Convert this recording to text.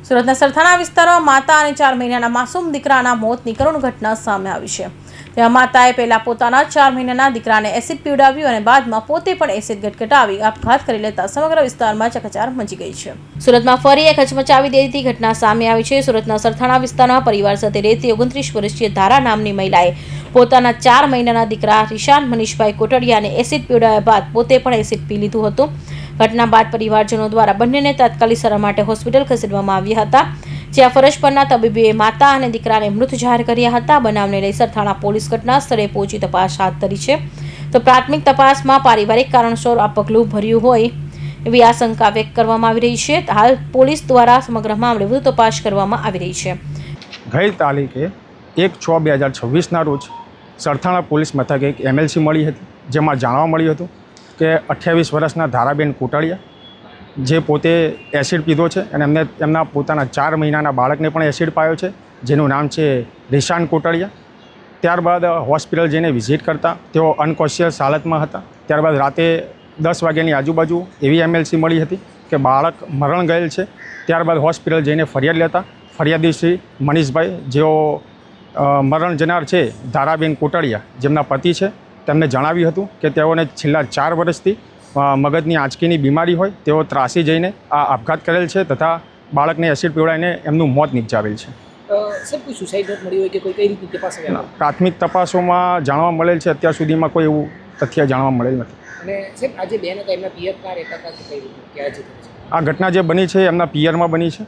સુરતના સરથાણા વિસ્તારમાં માતા અને 4 મહિનાના માસૂમ દીકરાના મોતની કરુણ ઘટના સામે આવી છે। ત્યાં માતાએ પહેલા પોતાના 4 મહિનાના દીકરાને એસિડ પીવડાવ્યું અને બાદમાં પોતે પણ એસિડ ગટગટાવી આપઘાત કરી લેતા સમગ્ર વિસ્તારમાં ચકચાર મચી ગઈ છે। સુરતમાં ફરી એક હચમચાવી દેતી ઘટના સામે આવી છે। સુરતના સરથાણા વિસ્તારમાં પરિવાર સાથે રહેતી 29 વર્ષીય ધારા નામની મહિલાએ પોતાના 4 મહિનાના દીકરા રિશાન મનીષભાઈ કોટડિયાને એસિડ પીવડાવ્યા બાદ પોતે પણ એસિડ પી લીધું હતું। ઘટના બાદ પરિવારજનો દ્વારા બંનેને તાત્કાલિક સારવાર માટે હોસ્પિટલ ખસેડવામાં આવ્યા હતા, જ્યાં ફરજ પરના તબીબે માતા અને દીકરાને મૃત જાહેર કર્યા હતા। બનાવને લઈ સરથાણા પોલીસ ઘટના સ્થળે પહોંચી તપાસ હાથ ધરી છે। તો પ્રાથમિક તપાસમાં પારિવારિક કારણસર આ પગલું ભર્યું હોય એવી આશંકા વ્યક્ત કરવામાં આવી રહી છે। હાલ પોલીસ દ્વારા સમગ્ર મામલે વધુ તપાસ કરવામાં આવી રહી છે। ગઈ તારીખે 1/6/2026ના રોજ સરથાણા પોલીસ મથકે એક MLC મળી હતી, જેમાં જાણવા મળ્યું હતું કે 28 વર્ષના ધારાબેન કોટડિયા જે પોતે એસિડ પીધો છે અને એમના પોતાના 4 મહિનાના બાળકને પણ એસિડ પાયો છે, જેનું નામ છે રિશાન કોટડિયા। ત્યારબાદ હોસ્પિટલ જઈને વિઝિટ કરતા તેઓ અનકોન્શિયસ હાલતમાં હતા। ત્યારબાદ રાતે 10 વાગ્યાની આજુબાજુ એવી MLC મળી હતી કે બાળક મરણ ગયેલ છે। ત્યારબાદ હોસ્પિટલ જઈને ફરિયાદ લેતા ફરિયાદી શ્રી મનીષભાઈ, જેઓ મરણ જનાર છે ધારાબેન કોટડિયા, જેમના પતિ છે, તેમને જણાવ્યું હતું કે તેઓને છેલ્લા 4 વર્ષથી મગજની આંચકીની બીમારી હોય, તેઓ ત્રાસી જઈને આ આપઘાત કરેલ છે તથા બાળકને એસિડ પીવડાવીને એમનું મોત નિપજાવેલ છે। સર, કોઈ સુસાઇડ નોટ મળી હોય કે કોઈ કઈ રીતની તપાસ આવી? પ્રાથમિક તપાસોમાં જાણવા મળેલ છે, અત્યાર સુધીમાં કોઈ એવું તથ્ય જાણવા મળેલ નથી। અને સાહેબ, આજે બેન હતા એમના પિયર કાર રહેતા હતા કે કઈ રીતે ક્યાં જતા છે? આ ઘટના જે બની છે એમના પિયરમાં બની છે।